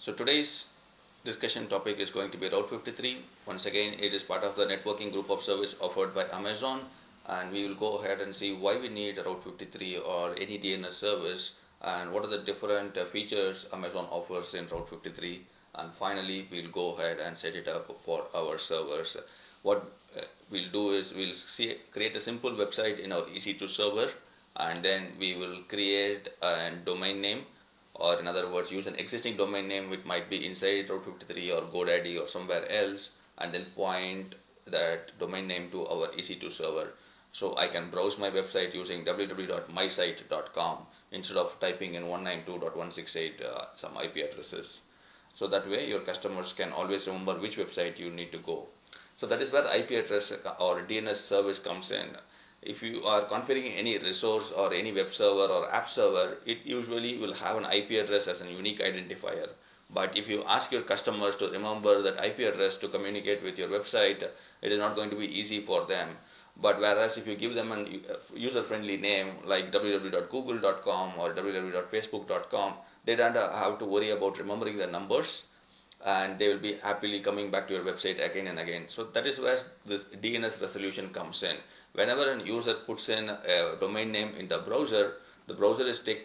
So today's discussion topic is going to be Route 53. Once again, it is part of the networking group of service offered by Amazon, and we will go ahead and see why we need Route 53 or any DNS service, and what are the different features Amazon offers in Route 53. And finally, we'll go ahead and set it up for our servers. What we'll do is create a simple website in our EC2 server, and then we will create a domain name, or in other words use an existing domain name which might be inside Route 53 or GoDaddy or somewhere else, and then point that domain name to our EC2 server. So I can browse my website using www.mysite.com instead of typing in 192.168 some IP addresses. So that way your customers can always remember which website you need to go. So that is where the IP address or DNS service comes in. If you are configuring any resource or any web server or app server, it usually will have an IP address as a unique identifier. But if you ask your customers to remember that IP address to communicate with your website, it is not going to be easy for them. But whereas if you give them a user-friendly name like www.google.com or www.facebook.com, they don't have to worry about remembering the numbers, and they will be happily coming back to your website again and again. So that is where this DNS resolution comes in. Whenever a user puts in a domain name in the browser is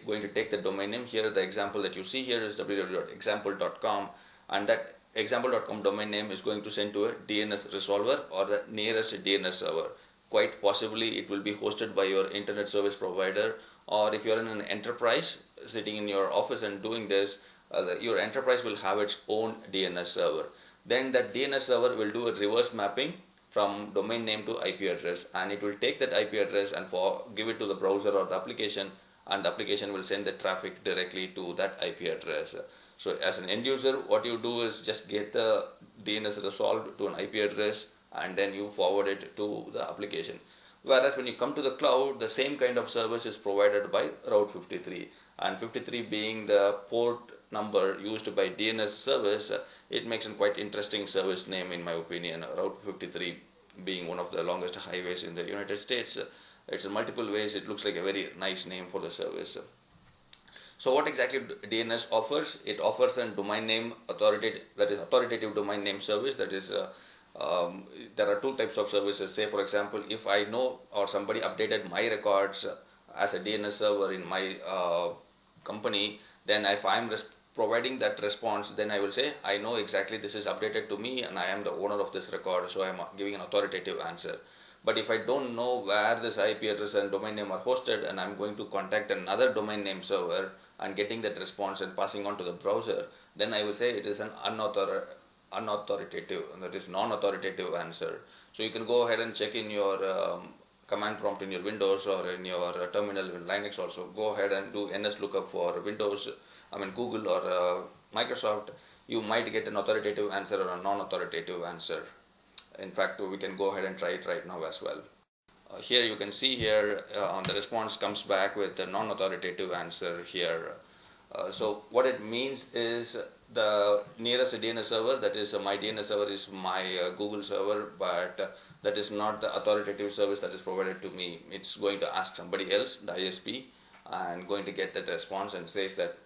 going to take the domain name. Here the example that you see here is www.example.com, and that example.com domain name is going to send to a DNS resolver or the nearest DNS server. Quite possibly it will be hosted by your internet service provider, or if you are in an enterprise sitting in your office and doing this, your enterprise will have its own DNS server. Then that DNS server will do a reverse mapping from domain name to IP address, and it will take that IP address and give it to the browser or the application, and the application will send the traffic directly to that IP address. So as an end user, what you do is just get the DNS resolved to an IP address, and then you forward it to the application. Whereas when you come to the cloud, the same kind of service is provided by Route 53, and 53 being the port number used by DNS service, it makes a quite interesting service name in my opinion. Route 53 being one of the longest highways in the United States, it's in multiple ways, it looks like a very nice name for the service. So what exactly DNS offers? It offers a domain name authoritative domain name service. That is there are two types of services. Say for example, if I know or somebody updated my records as a DNS server in my company, then if I am providing that response, then I will say I know exactly this is updated to me and I am the owner of this record, so I am giving an authoritative answer. But if I don't know where this IP address and domain name are hosted, and I'm going to contact another domain name server and getting that response and passing on to the browser, then I will say it is an unauthoritative, that is non-authoritative answer. So you can go ahead and check in your command prompt in your Windows or in your terminal in Linux also. Go ahead and do NS lookup for Windows, Google or Microsoft. You might get an authoritative answer or a non-authoritative answer. In fact, we can go ahead and try it right now as well. Here you can see here on the response comes back with a non-authoritative answer here. So what it means is the nearest DNS server, that is my DNS server is my Google server, but that is not the authoritative service that is provided to me. It's going to ask somebody else, the ISP, and going to get that response and says that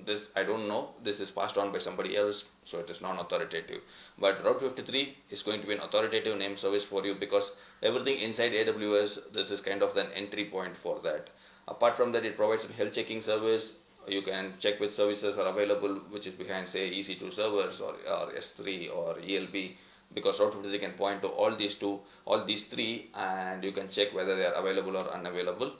this I don't know, this is passed on by somebody else, so it is non-authoritative. But Route 53 is going to be an authoritative name service for you, because everything inside AWS, this is kind of an entry point for that. Apart from that, it provides a health checking service. You can check which services are available, which is behind say EC2 servers or S3 or ELB, because Route 53 can point to all these three, and you can check whether they are available or unavailable.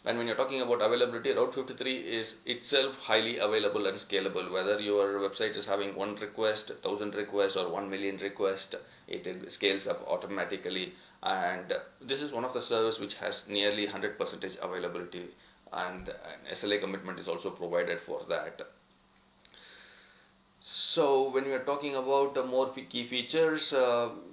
And when you're talking about availability, Route 53 is itself highly available and scalable. Whether your website is having 1 request, 1,000 requests, or 1 million requests, it scales up automatically. And this is one of the services which has nearly 100% availability, and an SLA commitment is also provided for that. So when we are talking about more key features,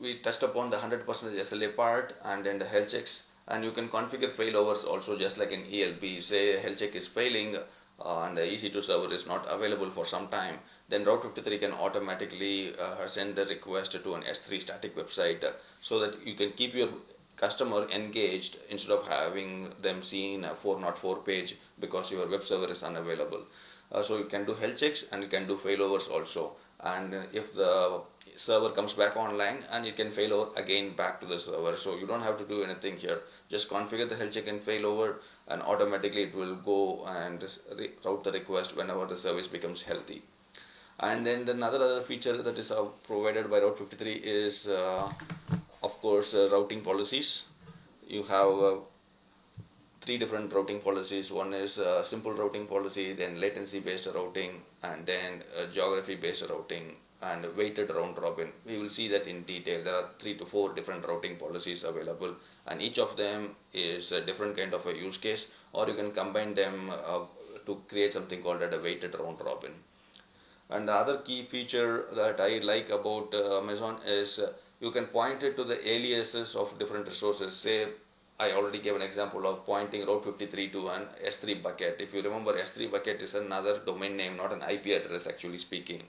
we touched upon the 100% SLA part, and then the health checks. And you can configure failovers also, just like in ELB. Say a health check is failing and the EC2 server is not available for some time, then Route 53 can automatically send the request to an S3 static website, so that you can keep your customer engaged instead of having them seeing a 404 page because your web server is unavailable. So you can do health checks and you can do failovers also. And if the server comes back online, and you can fail over again back to the server. So you don't have to do anything here. Just configure the health check and failover, and automatically it will go and route the request whenever the service becomes healthy. And then another other feature that is provided by Route53 is, of course, routing policies. You have three different routing policies. One is simple routing policy, then latency based routing, and then geography based routing, and weighted round robin. We will see that in detail. There are 3 to 4 different routing policies available, and each of them is a different kind of a use case, or you can combine them to create something called a weighted round robin. And the other key feature that I like about Amazon is you can point it to the aliases of different resources. Say, I already gave an example of pointing Route53 to an S3 bucket. If you remember, S3 bucket is another domain name, not an IP address actually speaking.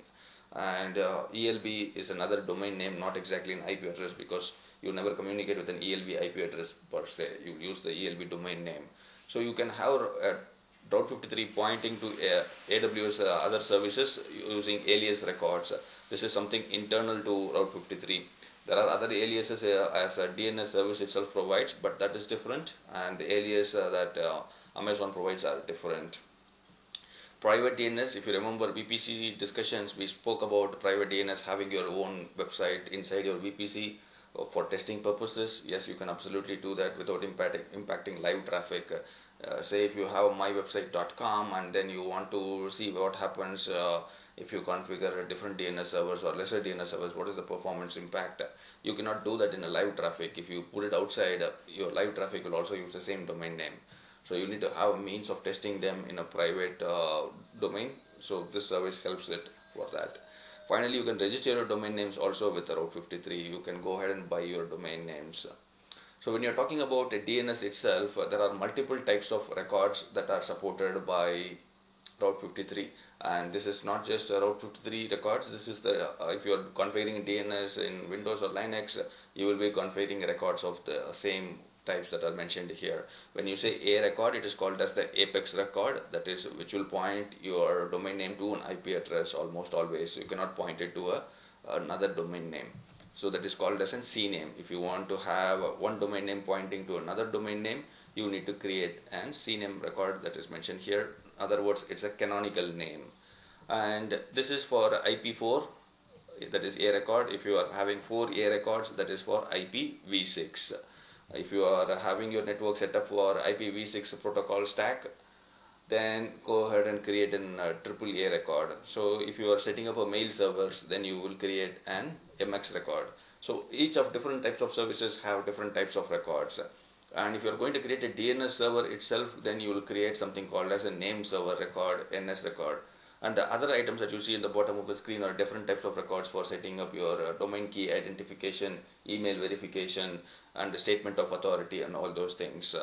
And ELB is another domain name, not exactly an IP address, because you never communicate with an ELB IP address per se. You use the ELB domain name. So you can have Route53 pointing to AWS other services using alias records. This is something internal to Route53. There are other aliases as a DNS service itself provides, but that is different, and the alias that Amazon provides are different. Private DNS, if you remember VPC discussions, we spoke about private DNS having your own website inside your VPC for testing purposes. Yes, you can absolutely do that without impacting live traffic. Say if you have mywebsite.com and then you want to see what happens if you configure different DNS servers or lesser DNS servers, what is the performance impact? You cannot do that in a live traffic. If you put it outside, your live traffic will also use the same domain name. So you need to have a means of testing them in a private domain. So this service helps it for that. Finally, you can register your domain names also with Route53. You can go ahead and buy your domain names. So when you're talking about a DNS itself, there are multiple types of records that are supported by Route53, and this is not just Route53 records. This is the if you're configuring DNS in Windows or Linux, you will be configuring records of the same types that are mentioned here. When you say a record, it is called as the apex record, that is which will point your domain name to an IP address almost always. You cannot point it to another domain name. So that is called as a CNAME. If you want to have one domain name pointing to another domain name, you need to create an CNAME record that is mentioned here. In other words, it's a canonical name. And this is for IP4, that is a record. If you are having 4 A records, that is for IPv6. If you are having your network set up for IPv6 protocol stack, then go ahead and create an triple A record. So if you are setting up a mail servers, then you will create an MX record. So each of different types of services have different types of records. And if you are going to create a DNS server itself, then you will create something called as a name server record, NS record. And the other items that you see in the bottom of the screen are different types of records for setting up your domain key identification, email verification, and the statement of authority and all those things.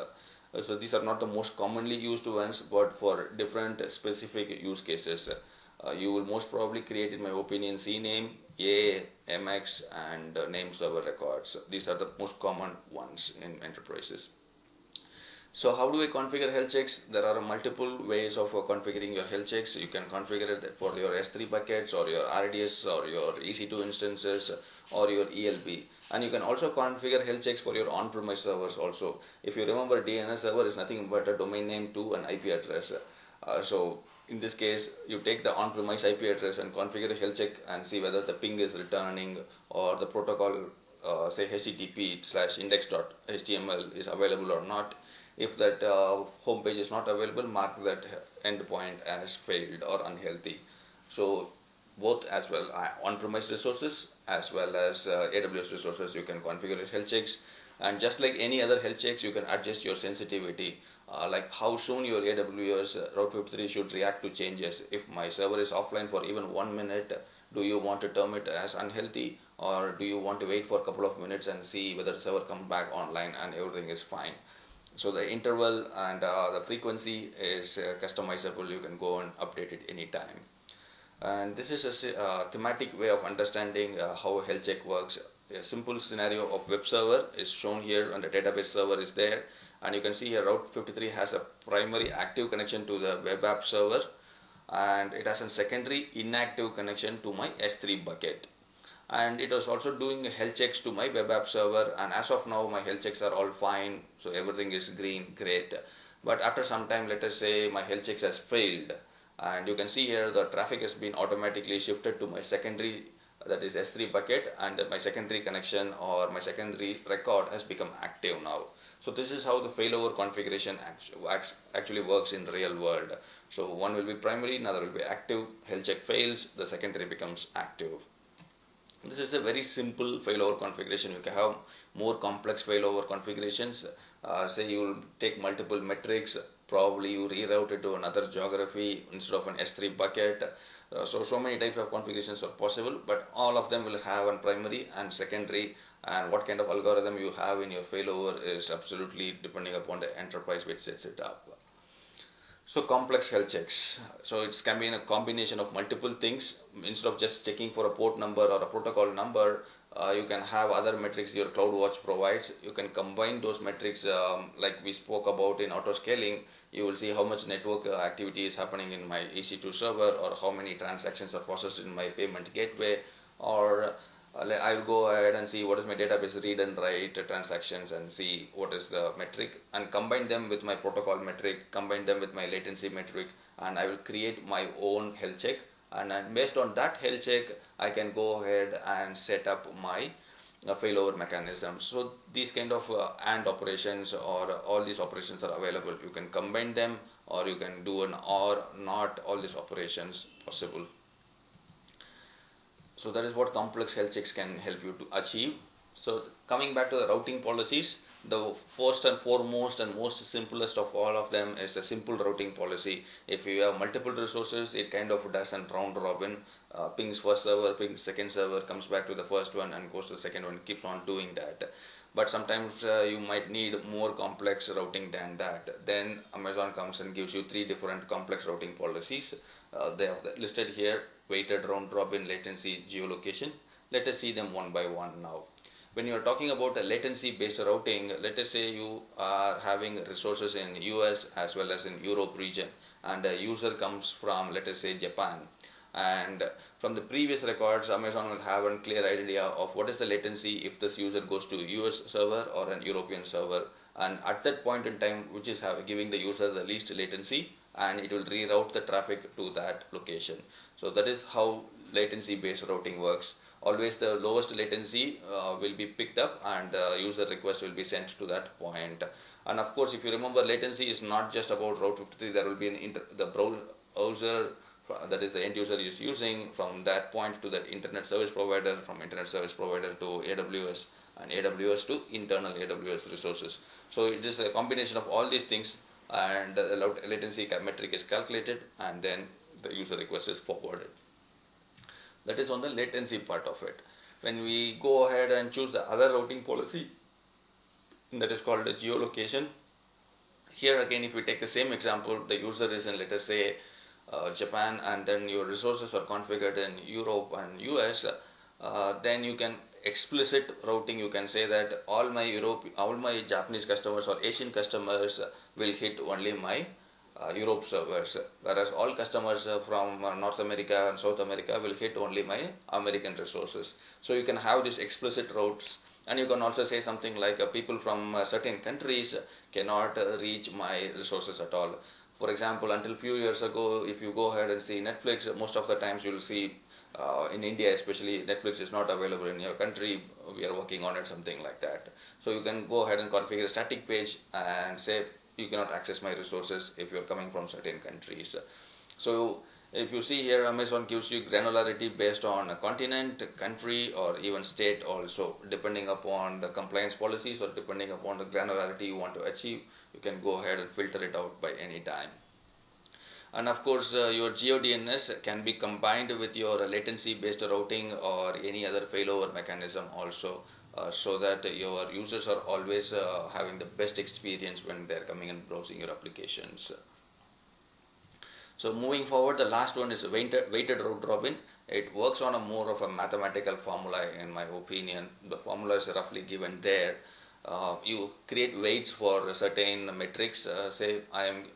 So these are not the most commonly used ones, but for different specific use cases. You will most probably create, in my opinion, CNAME, A, MX, and name server records. These are the most common ones in enterprises. So how do I configure health checks? There are multiple ways of configuring your health checks. You can configure it for your S3 buckets or your RDS or your EC2 instances or your ELB. And you can also configure health checks for your on-premise servers also. If you remember, DNS server is nothing but a domain name to an IP address. So in this case, you take the on-premise IP address and configure a health check and see whether the ping is returning or the protocol, say http/index.html is available or not. If that home page is not available, mark that endpoint as failed or unhealthy. So both as well on-premise resources as well as AWS resources, you can configure health checks. And just like any other health checks, you can adjust your sensitivity, like how soon your AWS Route53 should react to changes. If my server is offline for even 1 minute, do you want to term it as unhealthy, or do you want to wait for a couple of minutes and see whether the server comes back online and everything is fine? So the interval and the frequency is customizable. You can go and update it anytime. And this is a thematic way of understanding how a health check works. A simple scenario of web server is shown here, and the database server is there. And you can see here Route53 has a primary active connection to the web app server. and it has a secondary inactive connection to my S3 bucket. And it was also doing health checks to my web app server, and as of now my health checks are all fine, so everything is green, great. But after some time, let us say my health checks has failed, and you can see here the traffic has been automatically shifted to my secondary, that is S3 bucket, and my secondary connection or my secondary record has become active now. So this is how the failover configuration actually works in the real world. So one will be primary, another will be active, health check fails, the secondary becomes active. This is a very simple failover configuration. You can have more complex failover configurations. Say you will take multiple metrics, probably you reroute it to another geography instead of an S3 bucket. So many types of configurations are possible, but all of them will have one primary and secondary, and what kind of algorithm you have in your failover is absolutely depending upon the enterprise which sets it up. So complex health checks. So it can be in a combination of multiple things. Instead of just checking for a port number or a protocol number, you can have other metrics your CloudWatch provides. You can combine those metrics like we spoke about in auto scaling. You will see how much network activity is happening in my EC2 server, or how many transactions are processed in my payment gateway, or I will go ahead and see what is my database read and write transactions and see what is the metric, and combine them with my protocol metric, combine them with my latency metric, and I will create my own health check, and then based on that health check I can go ahead and set up my failover mechanism. So these kind of AND operations, or all these operations are available. You can combine them, or you can do an OR, not all these operations possible. So that is what complex health checks can help you to achieve. So coming back to the routing policies, the first and foremost and most simplest of all of them is a simple routing policy. If you have multiple resources, it kind of does a round robin, pings first server, pings second server, comes back to the first one and goes to the second one, keeps on doing that. But sometimes you might need more complex routing than that. Then Amazon comes and gives you 3 different complex routing policies. They have listed here: weighted round robin, latency, geolocation. Let us see them one by one now. When you are talking about a latency based routing, let us say you are having resources in US as well as in Europe region, and a user comes from, let us say, Japan, and from the previous records Amazon will have a clear idea of what is the latency if this user goes to US server or an European server, and at that point in time which is giving the user the least latency, and it will reroute the traffic to that location. So that is how latency based routing works. Always the lowest latency will be picked up, and user request will be sent to that point. And of course, if you remember, latency is not just about Route 53. There will be the browser, that is the end user is using, from that point to that internet service provider, from internet service provider to AWS, and AWS to internal AWS resources. So it is a combination of all these things, and the latency metric is calculated, and then the user request is forwarded. That is on the latency part of it. When we go ahead and choose the other routing policy, that is called the geolocation. Here again, if we take the same example, the user is in, let us say, Japan, and then your resources are configured in Europe and US, then you can explicit routing. You can say that all my Japanese customers or Asian customers will hit only my Europe servers, whereas all customers from North America and South America will hit only my American resources. So you can have these explicit routes, and you can also say something like people from certain countries cannot reach my resources at all. For example, until few years ago, if you go ahead and see Netflix, most of the times you will see in India especially, Netflix is not available in your country. We are working on it, something like that. So you can go ahead and configure a static page and say you cannot access my resources if you are coming from certain countries. So if you see here, Amazon gives you granularity based on a continent, country, or even state also. Depending upon the compliance policies or depending upon the granularity you want to achieve, you can go ahead and filter it out by any time. And of course, your GeoDNS can be combined with your latency based routing or any other failover mechanism also, so that your users are always having the best experience when they are coming and browsing your applications. So moving forward, the last one is weighted round robin. It works on a more of a mathematical formula, in my opinion. The formula is roughly given there. you create weights for certain metrics. Say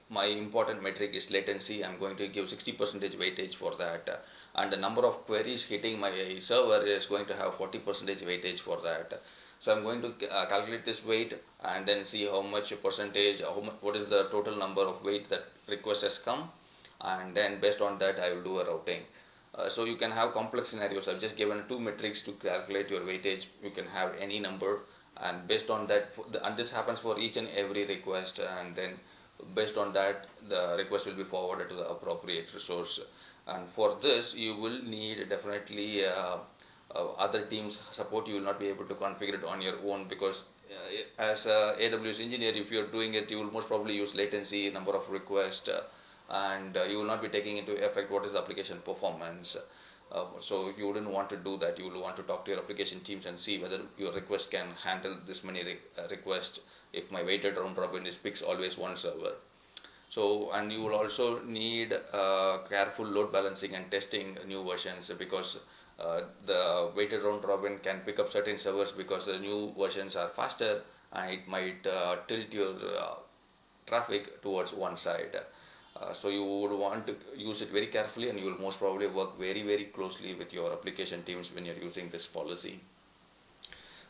my important metric is latency. I'm going to give 60% weightage for that, and the number of queries hitting my server is going to have 40% weightage for that. So I'm going to calculate this weight and then see how much percentage, what is the total number of weight that request has come, and then based on that I will do a routing. So you can have complex scenarios. I've just given two metrics to calculate your weightage. You can have any number, and based on that, and this happens for each and every request, and then based on that the request will be forwarded to the appropriate resource. And for this you will need definitely other teams support. You will not be able to configure it on your own, because as a AWS engineer, if you're doing it, you will most probably use latency, number of requests, and you will not be taking into effect what is the application performance. So you wouldn't want to do that. You will want to talk to your application teams and see whether your request can handle this many requests. If my weighted round robin is picks always one server. So, and you will also need careful load balancing and testing new versions, because the weighted round robin can pick up certain servers because the new versions are faster, and it might tilt your traffic towards one side. So you would want to use it very carefully, and you will most probably work very closely with your application teams when you're using this policy.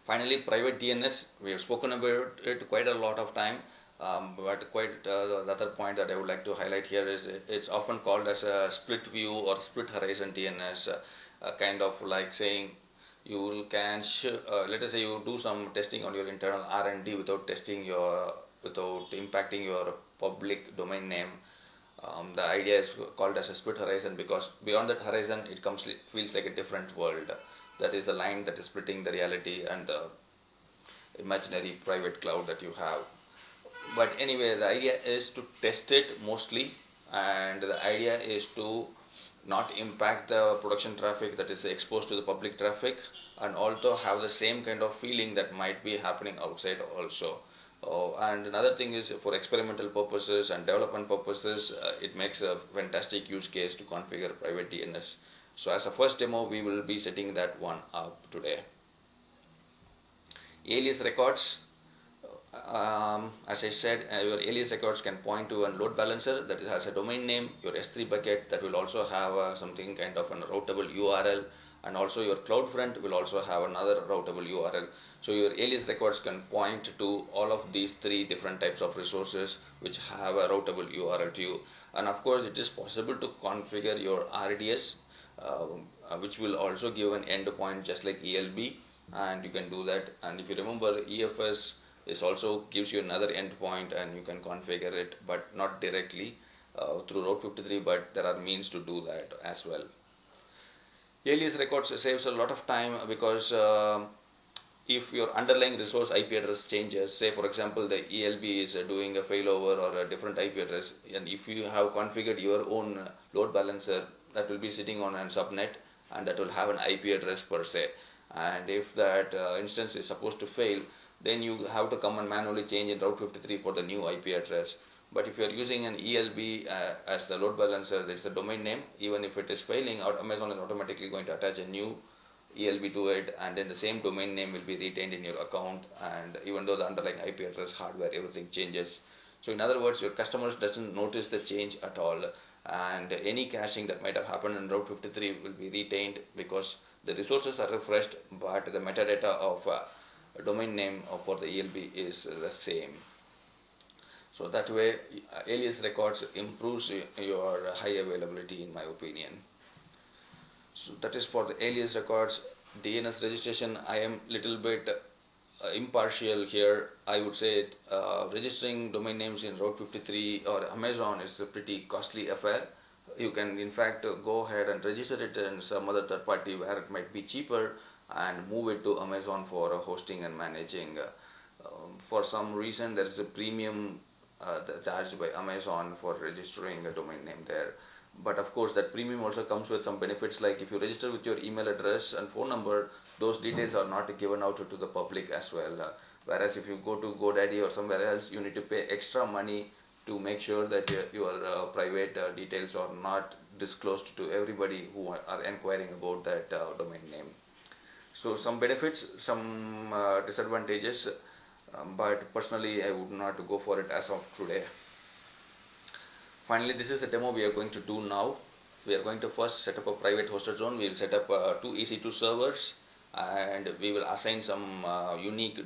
Finally, private DNS. We have spoken about it quite a lot of time, but the other point that I would like to highlight here is it's often called as a split view or split horizon DNS, kind of like saying you can let us say you do some testing on your internal R&D without impacting your public domain name. The idea is called as a split horizon because beyond that horizon it feels like a different world. That is the line that is splitting the reality and the imaginary private cloud that you have. But anyway, the idea is to test it mostly, and the idea is to not impact the production traffic that is exposed to the public traffic, and also have the same kind of feeling that might be happening outside also. And another thing is, for experimental purposes and development purposes, it makes a fantastic use case to configure private DNS. So as a first demo, we will be setting that one up today. Alias records. As I said, your alias records can point to a load balancer that has a domain name, your S3 bucket that will also have something kind of a routable URL, and also your CloudFront will also have another routable URL. So your alias records can point to all of these three different types of resources which have a routable URL to you. And of course, it is possible to configure your RDS, which will also give an endpoint just like ELB, and you can do that. And if you remember, EFS is also gives you another endpoint, and you can configure it, but not directly through Route53, but there are means to do that as well. Alias records saves a lot of time because if your underlying resource IP address changes, say for example the ELB is doing a failover or a different IP address, and if you have configured your own load balancer, that will be sitting on a subnet, and that will have an IP address per se, and if that instance is supposed to fail, then you have to come and manually change in Route53 for the new IP address. But if you are using an ELB as the load balancer, that is the domain name, even if it is failing, Amazon is automatically going to attach a new ELB to it, and then the same domain name will be retained in your account, and even though the underlying IP address, hardware, everything changes. So in other words, your customers doesn't notice the change at all, and any caching that might have happened in Route53 will be retained because the resources are refreshed, but the metadata of domain name for the ELB is the same. So that way, alias records improves your high availability, in my opinion. So that is for the alias records. DNS registration, I am little bit impartial here. I would say registering domain names in Route53 or Amazon is a pretty costly affair. You can in fact go ahead and register it in some other third party where it might be cheaper, and move it to Amazon for hosting and managing. For some reason, there is a premium charged by Amazon for registering a domain name there. But of course, that premium also comes with some benefits, like if you register with your email address and phone number, those details are not given out to the public as well. Whereas if you go to GoDaddy or somewhere else, you need to pay extra money to make sure that your private details are not disclosed to everybody who are inquiring about that domain name. So some benefits, some disadvantages. but personally I would not go for it as of today. Finally, this is the demo we are going to do now. We are going to first set up a private hosted zone. We will set up two EC2 servers, and we will assign some unique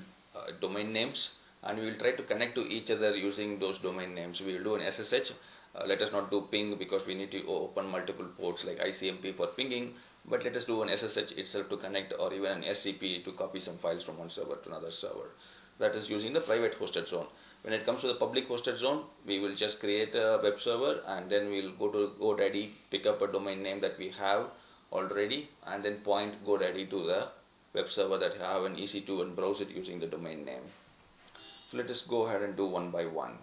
domain names, and we will try to connect to each other using those domain names. We will do an SSH. Let us not do ping because we need to open multiple ports like ICMP for pinging, but let us do an SSH itself to connect, or even an SCP to copy some files from one server to another server. That is using the private hosted zone. When it comes to the public hosted zone, we will just create a web server, and then we'll go to GoDaddy, pick up a domain name that we have already, and then point GoDaddy to the web server that we have in EC2 and browse it using the domain name. So let us go ahead and do one by one.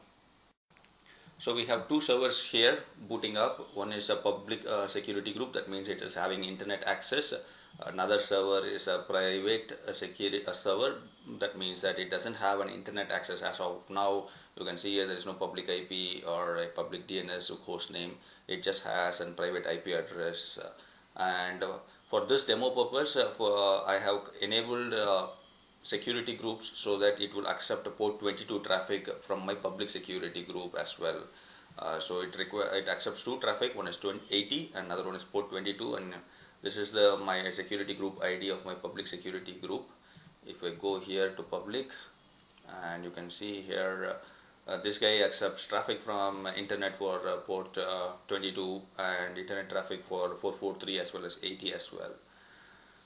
So we have two servers here booting up. One is a public security group, that means it is having internet access. Another server is a private security server, that means that it doesn't have an internet access as of now. You can see here there is no public IP or a public DNS host name. It just has a private IP address. And for this demo purpose, I have enabled security groups so that it will accept port 22 traffic from my public security group as well. So it accepts two traffic. One is 80 and another one is port 22, and this is my security group ID of my public security group. If I go here to public, and you can see here this guy accepts traffic from internet for port 22 and internet traffic for 443 as well as 80 as well.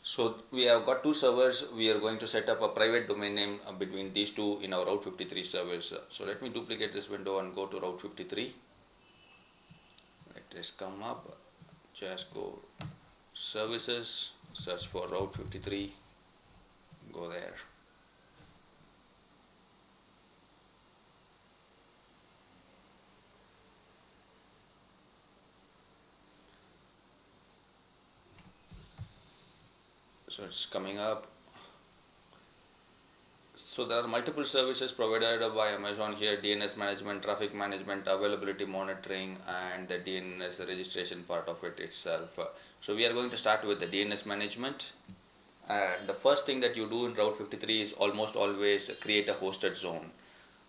So we have got two servers. We are going to set up a private domain name between these two in our Route 53 service. So let me duplicate this window and go to Route 53. Let this come up. Just go services, search for Route 53, go there. So it's coming up. So there are multiple services provided by Amazon here: DNS management, traffic management, availability monitoring, and the DNS registration part of it itself. So we are going to start with the DNS management. The first thing that you do in Route 53 is almost always create a hosted zone.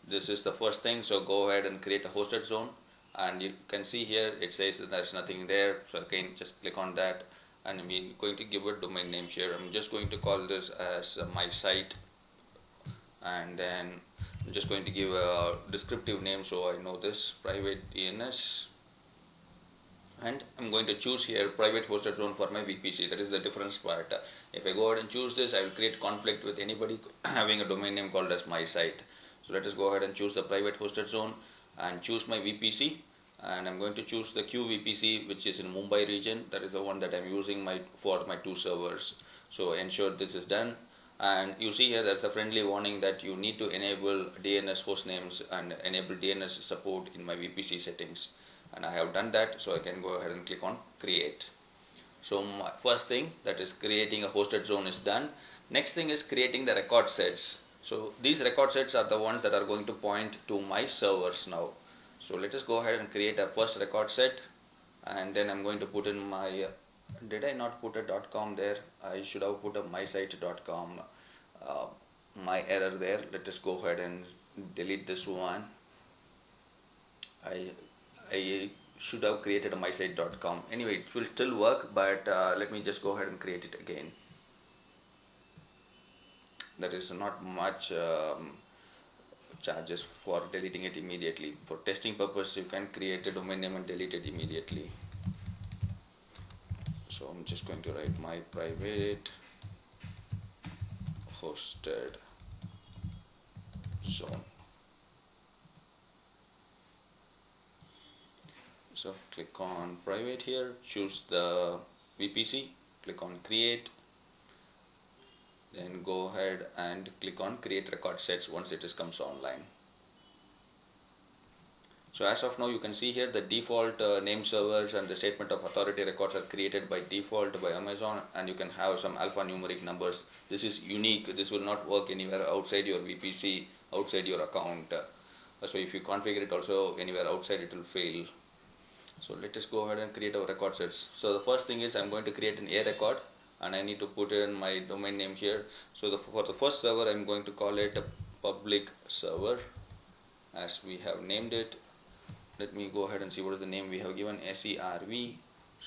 This is the first thing, so go ahead and create a hosted zone, and you can see here it says that there's nothing there. So again, just click on that, and we're going to give a domain name here. I'm just going to call this as my site, and then I'm just going to give a descriptive name so I know this: private DNS, and I'm going to choose here private hosted zone for my VPC. That is the difference part. If I go ahead and choose this, I will create conflict with anybody having a domain name called as my site. So let us go ahead and choose the private hosted zone and choose my VPC, and I'm going to choose the QVPC, which is in Mumbai region. That is the one that I'm using for my two servers. So ensure this is done, and you see here there's a friendly warning that you need to enable DNS hostnames and enable DNS support in my VPC settings, and I have done that. So I can go ahead and click on create. So my first thing, that is creating a hosted zone, is done. Next thing is creating the record sets. So these record sets are the ones that are going to point to my servers now. So let us go ahead and create a first record set, and then I'm going to put in my did I not put a .com there? I should have put a mysite.com. My error there. Let us go ahead and delete this one. I should have created a mysite.com. Anyway, it will still work, but let me just go ahead and create it again. There is not much charges for deleting it immediately. For testing purpose, you can create a domain name and delete it immediately. So I'm just going to write my private hosted zone. So click on private here, choose the VPC, click on create, then go ahead and click on create record sets once it comes online. So as of now, you can see here the default name servers and the statement of authority records are created by default by Amazon, and you can have some alphanumeric numbers. This is unique. This will not work anywhere outside your VPC, outside your account. So if you configure it also anywhere outside, it will fail. So let us go ahead and create our record sets. So the first thing is I'm going to create an A record, and I need to put in my domain name here. So for the first server, I'm going to call it public server as we have named it. Let me go ahead and see what is the name we have given, serv.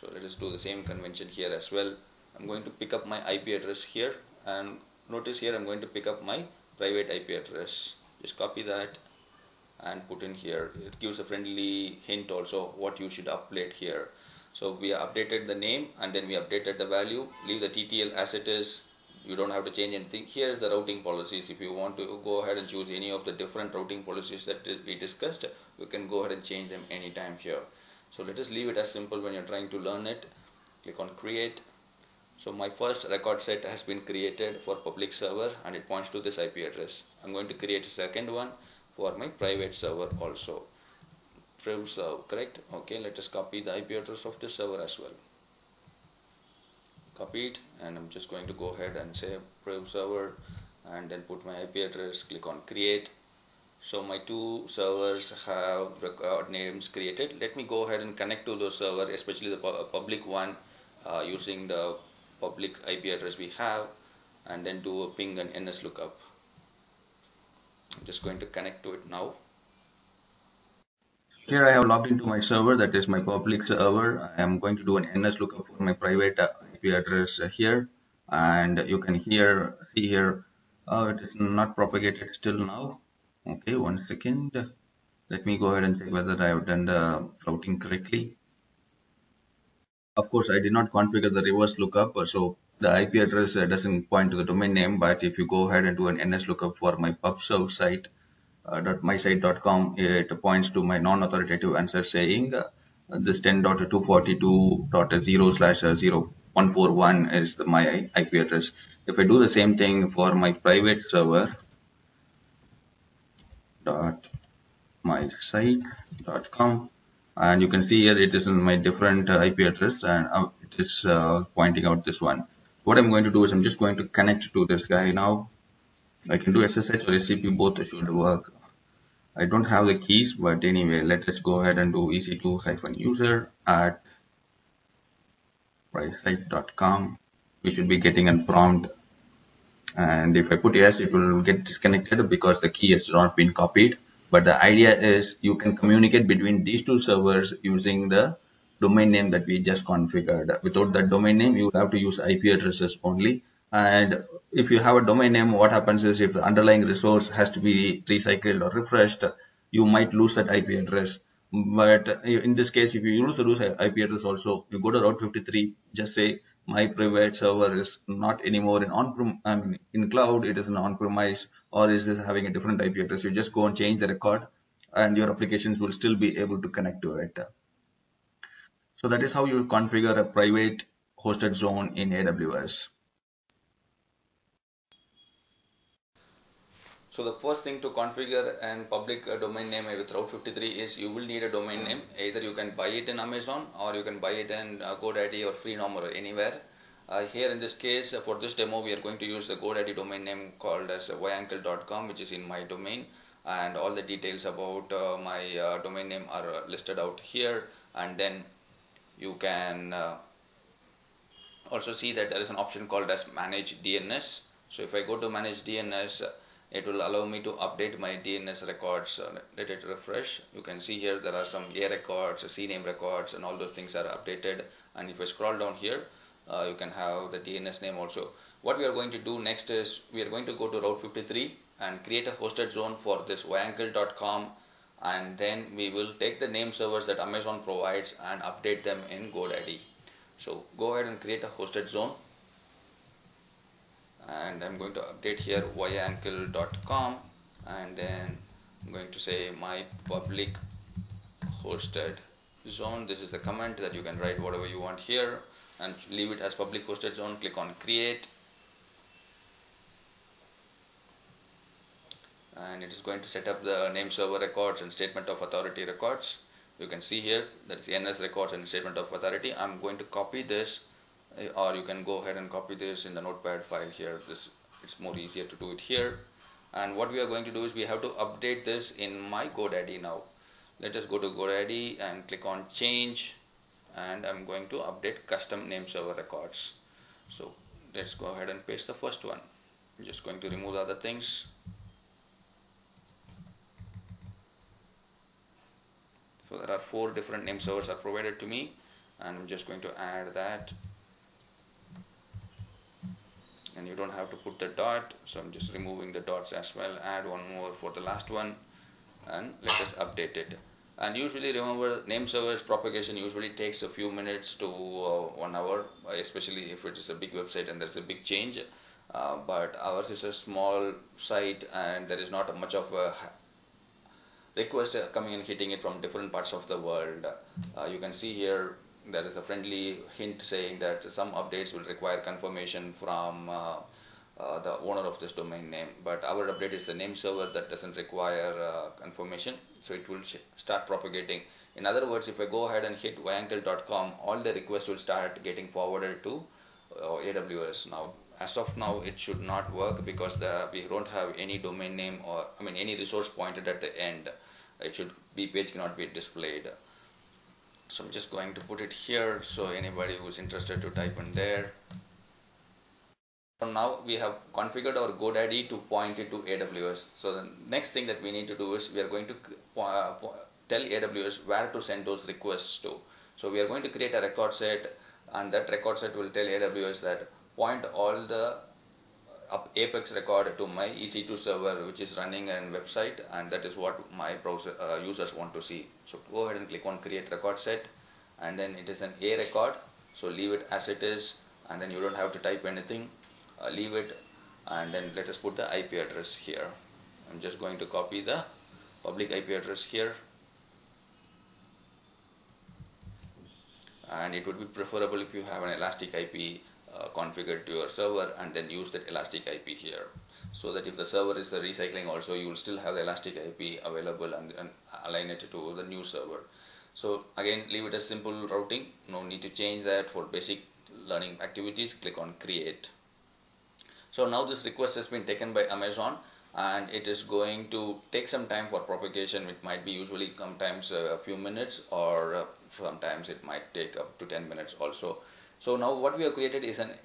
So let us do the same convention here as well. I'm going to pick up my IP address here, and notice here I'm going to pick up my private IP address. Just copy that and put in here. It gives a friendly hint also what you should update here. So we updated the name and then we updated the value. Leave the TTL as it is. You don't have to change anything. Here is the routing policies. If you want to go ahead and choose any of the different routing policies that we discussed, you can go ahead and change them anytime here. So let us leave it as simple when you're trying to learn it. Click on create. So my first record set has been created for public server and it points to this IP address. I'm going to create a second one for my private server also. Priv serve, correct? Okay, let us copy the IP address of this server as well. Copy it, and I'm just going to go ahead and say priv server and then put my IP address, click on create. So my two servers have record names created. Let me go ahead and connect to those servers, especially the public one, using the public IP address we have, and then do a ping and NS lookup. I'm just going to connect to it now. Here I have logged into my server, that is my public server. I am going to do an NS lookup for my private IP address here, and you can see here it is not propagated still now. Okay, 1 second. Let me go ahead and check whether I have done the routing correctly. Of course, I did not configure the reverse lookup, so the IP address doesn't point to the domain name. But if you go ahead and do an NS lookup for my pubserv site, .mysite.com, it points to my non-authoritative answer saying this 10.242.0/0141 is my IP address. If I do the same thing for my private server, .mysite.com, and you can see here it is in my different IP address, and it is pointing out this one. What I'm going to do is I'm just going to connect to this guy now. I can do SSH or HTTP, both should work. I don't have the keys, but anyway, let's go ahead and do ec2-user at mysite.com. We should be getting a prompt, and if I put yes, it will get disconnected because the key has not been copied. But the idea is you can communicate between these two servers using the domain name that we just configured. Without that domain name, you will have to use IP addresses only. And if you have a domain name, what happens is if the underlying resource has to be recycled or refreshed, you might lose that IP address. But in this case, if you lose IP address also, you go to Route 53, just say my private server is not anymore in in cloud, it is an on-premise, or is this having a different IP address. You just go and change the record, and your applications will still be able to connect to it. So that is how you configure a private hosted zone in AWS. So the first thing to configure and public domain name with Route 53 is you will need a domain name. Either you can buy it in Amazon or you can buy it in GoDaddy or Freenom or anywhere. Here in this case, for this demo, we are going to use the GoDaddy domain name called as yuncle.com, which is in my domain, and all the details about my domain name are listed out here. And then you can also see that there is an option called as manage DNS. So if I go to manage DNS, it will allow me to update my DNS records. Let it refresh. You can see here there are some A records, CNAME records, and all those things are updated. And if I scroll down here, you can have the DNS name also. What we are going to do next is we are going to go to Route 53 and create a hosted zone for this yuncle.com, and then we will take the name servers that Amazon provides and update them in GoDaddy. So go ahead and create a hosted zone, and I'm going to update here yuncle.com, and then I'm going to say my public hosted zone. This is the comment that you can write whatever you want here and leave it as public hosted zone. Click on create, and it is going to set up the name server records and statement of authority records. You can see here that is NS records and statement of authority. I'm going to copy this, or you can go ahead and copy this in the notepad file here. It's more easier to do it here. And what we are going to do is we have to update this in my GoDaddy now. Let us go to GoDaddy and click on change, and I'm going to update custom name server records. So let's go ahead and paste the first one. I'm just going to remove the other things. So there are 4 different name servers are provided to me, and I'm just going to add that. And you don't have to put the dot, so I'm just removing the dots as well. Add one more for the last one, and let us update it. And usually remember, name servers propagation usually takes a few minutes to 1 hour, especially if it is a big website and there's a big change. But ours is a small site and there is not much of a request coming and hitting it from different parts of the world. You can see here there is a friendly hint saying that some updates will require confirmation from the owner of this domain name, but our update is the name server that doesn't require confirmation, so it will start propagating. In other words, if I go ahead and hit yuntitled.com, all the requests will start getting forwarded to AWS. Now, as of now, it should not work because we don't have any domain name, or any resource pointed at the end. It should be, page cannot be displayed. So I'm just going to put it here, so anybody who's interested to type in there. So now we have configured our GoDaddy to point it to AWS. So the next thing that we need to do is we are going to tell AWS where to send those requests to. So we are going to create a record set, and that record set will tell AWS that point all the Apex record to my EC2 server which is running a website, and that is what my browser users want to see. So go ahead and click on create record set, and then it is an A record, so leave it as it is, and then you don't have to type anything. Leave it, and then let us put the IP address here. I'm just going to copy the public IP address here, and it would be preferable if you have an elastic IP configured to your server, and then use that elastic IP here, so that if the server is the recycling also, you will still have the elastic IP available, and align it to the new server. So again, leave it as simple routing, no need to change that. For basic learning activities, click on create. So now this request has been taken by Amazon, and it is going to take some time for propagation. It might be usually sometimes a few minutes, or sometimes it might take up to 10 minutes also. So now what we have created is an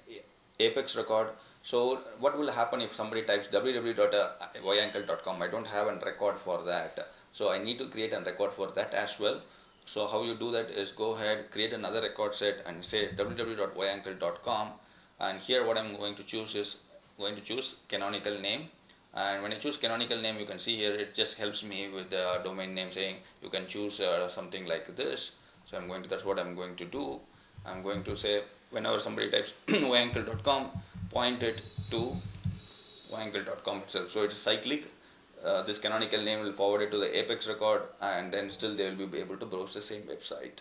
Apex record. So what will happen if somebody types www.yuntitled.com? I don't have a record for that, so I need to create a record for that as well. So how you do that is go ahead, create another record set, and say www.yuntitled.com, and here what I'm going to choose is canonical name. And when I choose canonical name, you can see here it just helps me with the domain name, saying you can choose something like this. So that's what I'm going to do. I'm going to say whenever somebody types yuntitled.com, point it to yuntitled.com itself. So it's cyclic. This canonical name will forward it to the Apex record, and then still they will be able to browse the same website.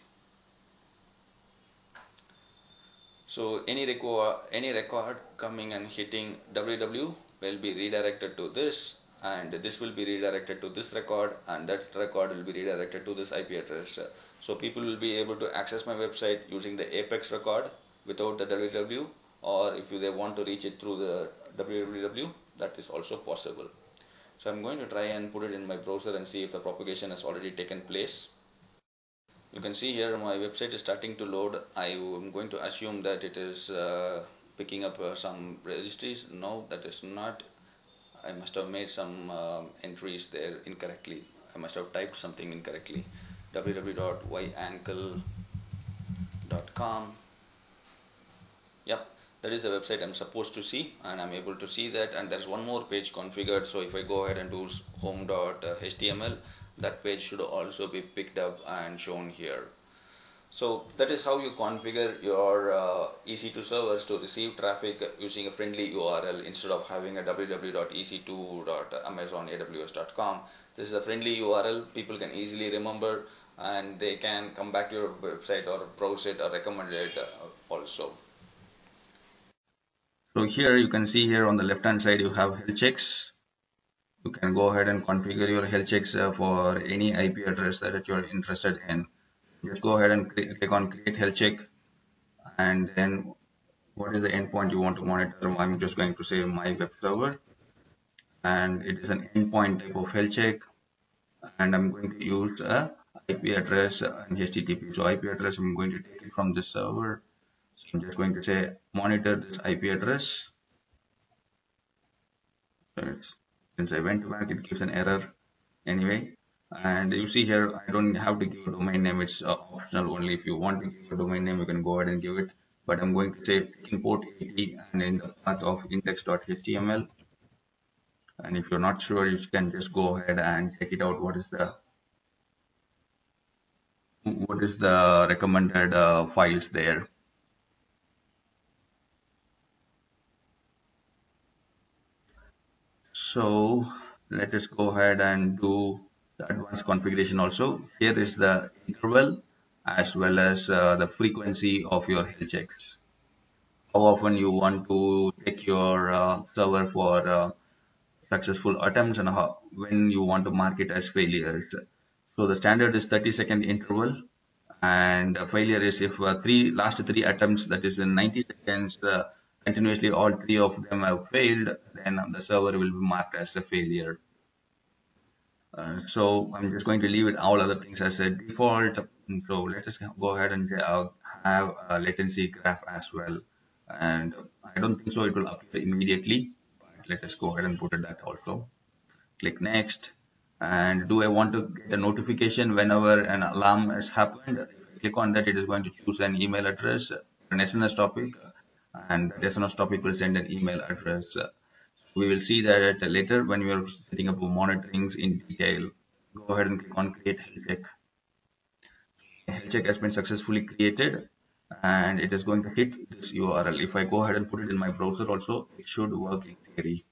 So any record coming and hitting www will be redirected to this, and this will be redirected to this record, and that record will be redirected to this IP address. So people will be able to access my website using the Apex record without the www, or if they want to reach it through the www, that is also possible. So I'm going to try and put it in my browser and see if the propagation has already taken place. You can see here my website is starting to load. I am going to assume that it is picking up some registries. No, that is not. I must have made some entries there incorrectly. I must have typed something incorrectly. www.yuntitled.com. Yep, that is the website I'm supposed to see, and I'm able to see that. And there's one more page configured. So if I go ahead and do home.html, that page should also be picked up and shown here. So that is how you configure your EC2 servers to receive traffic using a friendly URL instead of having a www.ec2.amazonaws.com. This is a friendly URL people can easily remember, and they can come back to your website or browse it or recommend it also. So here you can see here on the left hand side you have health checks. You can go ahead and configure your health checks for any IP address that you are interested in. Just go ahead and click on create health check, and then what is the endpoint you want to monitor. I'm just going to say my web server, and it is an endpoint type of health check, and I'm going to use a IP address and HTTP. So IP address, I'm going to take it from this server. So I'm just going to say monitor this IP address. So since I went back, it gives an error anyway. And you see here, I don't have to give a domain name. It's optional only. If you want to give a domain name, you can go ahead and give it. But I'm going to say import 80 and in the path of index.html. And if you're not sure, you can just go ahead and check it out. What is the recommended files there? So let us go ahead and do the advanced configuration also. Here is the interval as well as the frequency of your health checks. How often you want to check your server for successful attempts and when you want to mark it as failures. So the standard is 30-second interval, and a failure is if last three attempts, that is in 90 seconds, continuously all three of them have failed, then the server will be marked as a failure. So I'm just going to leave it all other things as a default. So let us go ahead and have a latency graph as well. And I don't think so it will appear immediately, but let us go ahead and put it that also. Click next. And do I want to get a notification whenever an alarm has happened? If I click on that, it is going to choose an email address, an SNS topic, and that SNS topic will send an email address. We will see that later when we are setting up monitorings in detail. Go ahead and click on create health check. Health check has been successfully created and it is going to hit this URL. If I go ahead and put it in my browser also, it should work in theory.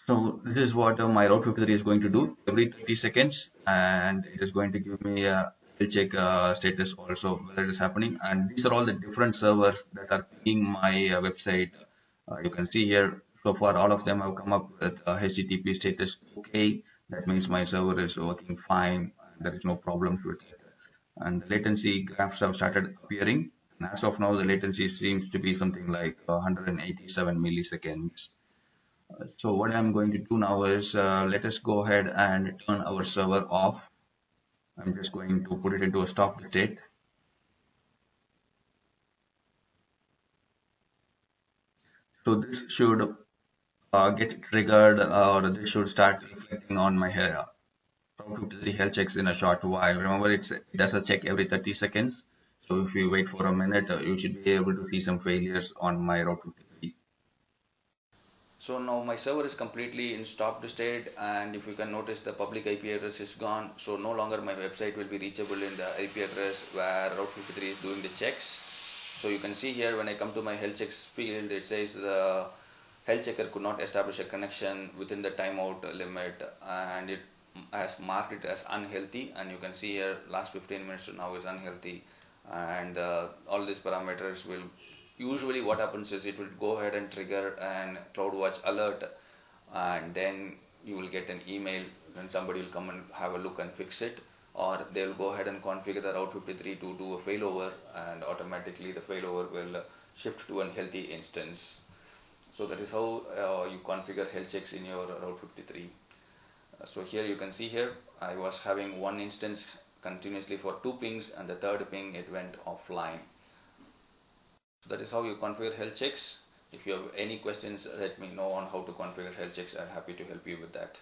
So this is what my Route 53 is going to do every 30 seconds, and it is going to give me a health check status also whether it is happening. And these are all the different servers that are pinging my website. You can see here so far all of them have come up with HTTP status OK. That means my server is working fine. There is no problems with it. And the latency graphs have started appearing. And as of now, the latency seems to be something like 187 milliseconds. So what I'm going to do now is let us go ahead and turn our server off. I'm just going to put it into a stop state. So this should get triggered or this should start reflecting on my Route 53 health checks in a short while. Remember, it does a check every 30 seconds. So if you wait for a minute, you should be able to see some failures on my Route 53. So now my server is completely in stopped state, and if you can notice, the public IP address is gone. So no longer my website will be reachable in the IP address where Route 53 is doing the checks. So you can see here when I come to my health checks field, it says the health checker could not establish a connection within the timeout limit, and it has marked it as unhealthy. And you can see here last 15 minutes now is unhealthy, and all these parameters will usually what happens is it will go ahead and trigger an CloudWatch alert, and then you will get an email when somebody will come and have a look and fix it, or they will go ahead and configure the Route 53 to do a failover, and automatically the failover will shift to a healthy instance. So that is how you configure health checks in your Route 53. So here you can see here I was having one instance continuously for 2 pings, and the third ping it went offline. So that is how you configure health checks. If you have any questions, let me know on how to configure health checks. I'm happy to help you with that.